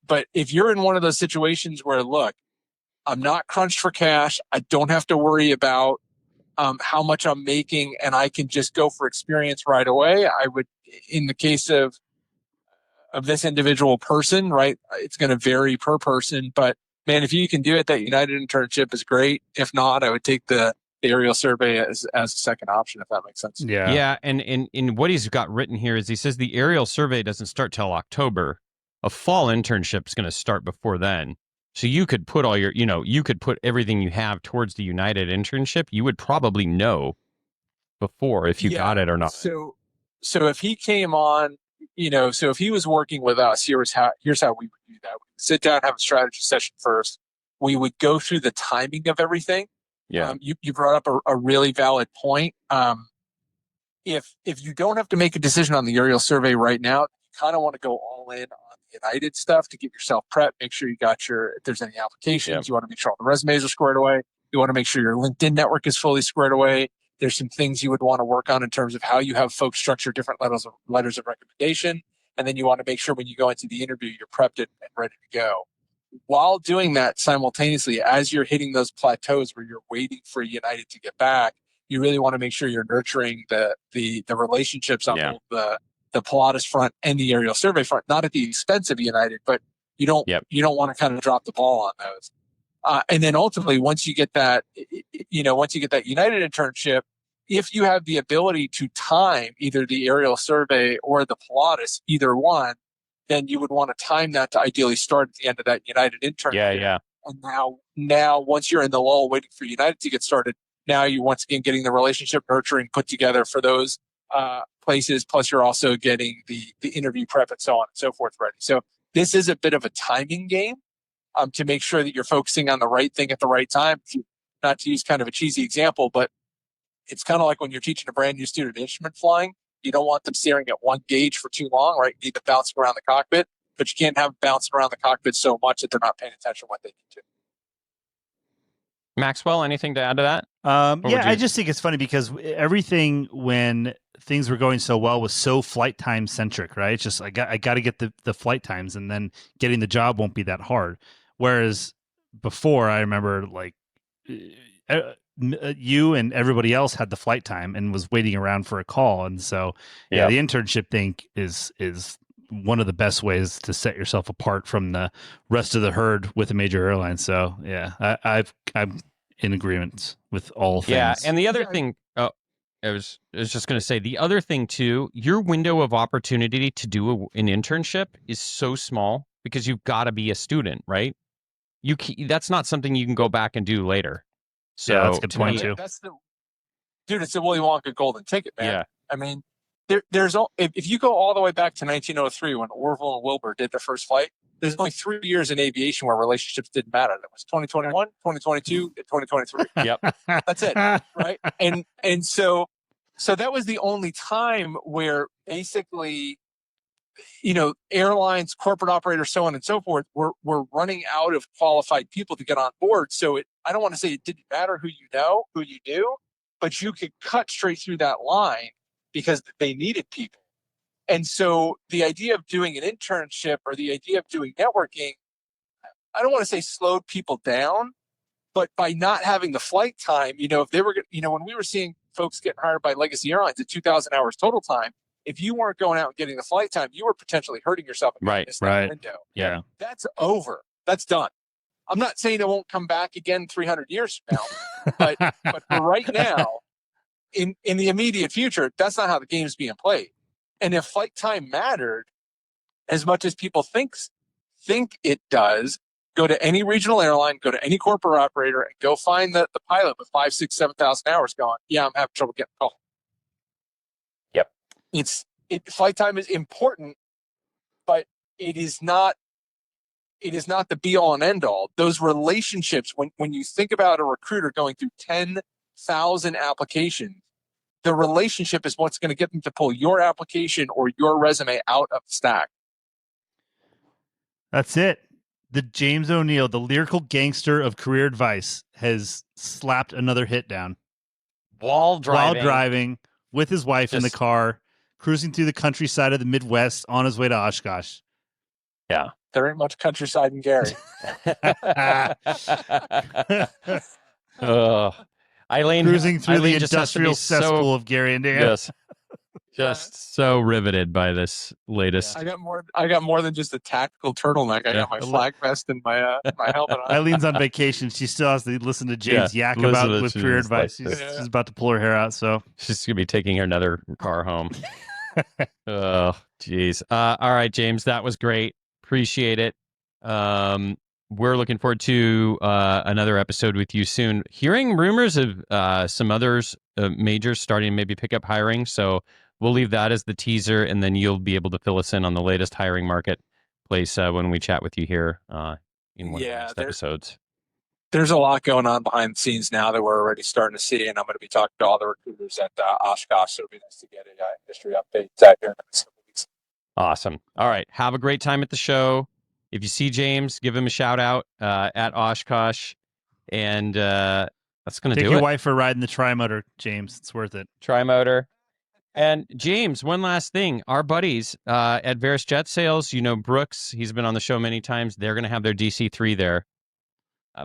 But if you're in one of those situations where, look, I'm not crunched for cash, I don't have to worry about how much I'm making, and I can just go for experience right away, I would, in the case of this individual person, right, it's going to vary per person. But man, if you can do it, that United internship is great. If not, I would take the aerial survey as a second option, if that makes sense. Yeah. And in what he's got written here is he says the aerial survey doesn't start till October. A fall internship is going to start before then. So you could put all your, you could put everything you have towards the United internship. You would probably know before if you got it or not. So if he came on, so if he was working with us, here's how we would do that. We would sit down, have a strategy session first. We would go through the timing of everything. Yeah. You brought up a really valid point. if you don't have to make a decision on the aerial survey right now, you kind of want to go all in on the United stuff to get yourself prepped. Make sure you got if there's any applications, you want to make sure all the resumes are squared away. You want to make sure your LinkedIn network is fully squared away. There's some things you would want to work on in terms of how you have folks structure different letters of recommendation. And then you want to make sure when you go into the interview, you're prepped and ready to go. While doing that simultaneously, as you're hitting those plateaus where you're waiting for United to get back, you really want to make sure you're nurturing the relationships on both the Pilatus front and the aerial survey front, not at the expense of United, but you don't want to kind of drop the ball on those. And then ultimately, once you get that United internship, if you have the ability to time either the aerial survey or the Pilatus, either one, then you would want to time that to ideally start at the end of that United internship. Yeah. And now once you're in the lull waiting for United to get started, now you're once again getting the relationship nurturing put together for those places. Plus, you're also getting the interview prep and so on and so forth ready. So this is a bit of a timing game to make sure that you're focusing on the right thing at the right time. Not to use kind of a cheesy example, but it's kind of like when you're teaching a brand new student instrument flying. You don't want them staring at one gauge for too long, right? You need them bouncing around the cockpit, but you can't have them bouncing around the cockpit so much that they're not paying attention to what they need to. Maxwell, anything to add to that? I just think it's funny because everything when things were going so well was so flight time centric, right? It's just I got to get the flight times, and then getting the job won't be that hard. Whereas before, I remember like you and everybody else had the flight time and was waiting around for a call, and so the internship thing is one of the best ways to set yourself apart from the rest of the herd with a major airline. So I'm in agreement with all things. Yeah, and the other thing, I was just going to say, the other thing too, your window of opportunity to do an internship is so small because you've got to be a student, right? That's not something you can go back and do later. So that's a good point too. It's the Willy Wonka golden ticket, man. Yeah. I mean, if you go all the way back to 1903 when Orville and Wilbur did their first flight, there's only 3 years in aviation where relationships didn't matter. That was 2021, 2022, and 2023. Yep. That's it, right? And so that was the only time where basically, airlines, corporate operators, so on and so forth, were running out of qualified people to get on board. So I don't want to say it didn't matter who you knew, but you could cut straight through that line because they needed people. And so the idea of doing an internship or the idea of doing networking, I don't want to say slowed people down, but by not having the flight time, if they were, when we were seeing folks getting hired by legacy airlines at 2,000 hours total time, if you weren't going out and getting the flight time, you were potentially hurting yourself in this window. Yeah. That's over. That's done. I'm not saying it won't come back again 300 years from now, but for right now, in the immediate future, that's not how the game's being played. And if flight time mattered as much as people think it does, go to any regional airline, go to any corporate operator, and go find the pilot with 5,000, 6,000, 7,000 hours going, yeah, I'm having trouble getting called. Yep. Flight time is important, but it is not the be all and end all. Those relationships, when you think about a recruiter going through 10,000 applications, the relationship is what's going to get them to pull your application or your resume out of the stack. That's it. The James Onieal, the lyrical gangster of career advice, has slapped another hit down. While driving with his wife in the car, cruising through the countryside of the Midwest on his way to Oshkosh. Yeah. There ain't much countryside in Gary. Eileen cruising through the just industrial cesspool of Gary, Indiana. Yes. Just so riveted by this latest. I got more than just a tactical turtleneck. I got my flag vest and my helmet on. Eileen on vacation. She still has to listen to James yak about with career advice. She's about to pull her hair out. So she's gonna be taking another car home. Oh, geez. All right, James, that was great. Appreciate it. We're looking forward to another episode with you soon. Hearing rumors of some others majors starting to maybe pick up hiring. So we'll leave that as the teaser, and then you'll be able to fill us in on the latest hiring marketplace when we chat with you here in one of the next episodes. there's a lot going on behind the scenes now that we're already starting to see, and I'm going to be talking to all the recruiters at Oshkosh, so it'll be nice to get a industry update here in the next couple weeks. Awesome. All right. Have a great time at the show. If you see James, give him a shout out at Oshkosh. And that's going to do it. Take your wife for a ride in the tri-motor, James. It's worth it. Tri-motor. And James, one last thing. Our buddies at Veris Jet Sales, Brooks, he's been on the show many times. They're going to have their DC-3 there.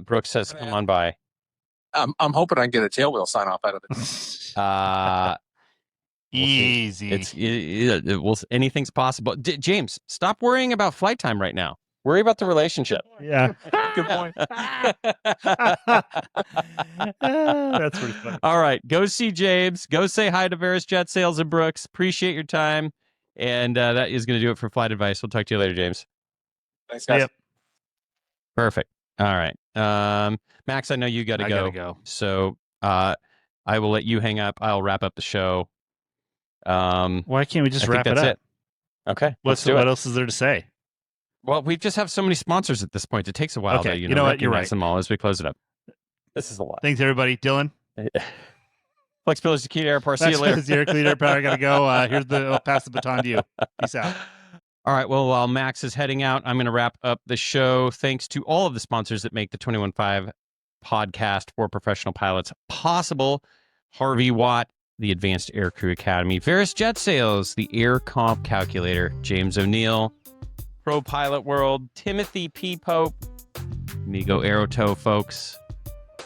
Brooks says, come on by. I'm hoping I can get a tailwheel sign off out of it. Easy. Anything's possible. James, stop worrying about flight time right now. Worry about the relationship. Yeah. Good point. That's pretty funny. All right. Go see James. Go say hi to Veris Jet Sales and Brooks. Appreciate your time. And that is going to do it for Flight Advice. We'll talk to you later, James. Thanks, guys. Yep. Perfect. All right. Max, I know you got to go. I gotta go. So I will let you hang up. I'll wrap up the show. Why can't we just I think wrap it that's up? Okay. What else is there to say? Well, we just have so many sponsors at this point. It takes a while Okay. to You know what? You're recognize right. them all as we close it up. This is a lot. Thanks, everybody. Dylan? Flexibility is the key to airport. See you later. Zero clean air power. I gotta go. I'll pass the baton to you. Peace out. All right. Well, while Max is heading out, I'm going to wrap up the show. Thanks to all of the sponsors that make the 21.5 podcast for professional pilots possible. Harvey Watt, the Advanced Aircrew Academy, Veris Jet Sales, the Air Comp Calculator, James Onieal, Pro Pilot World, Timothy P. Pope, Migo Aerotow, folks.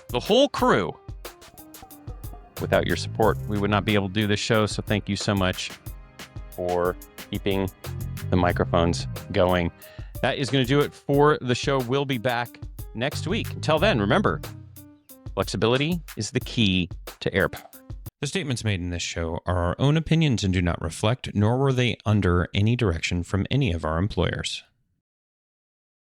The whole crew. Without your support, we would not be able to do this show. So thank you so much for keeping the microphones going. That is going to do it for the show. We'll be back next week. Until then, remember, flexibility is the key to air power. The statements made in this show are our own opinions and do not reflect, nor were they under any direction from any of our employers.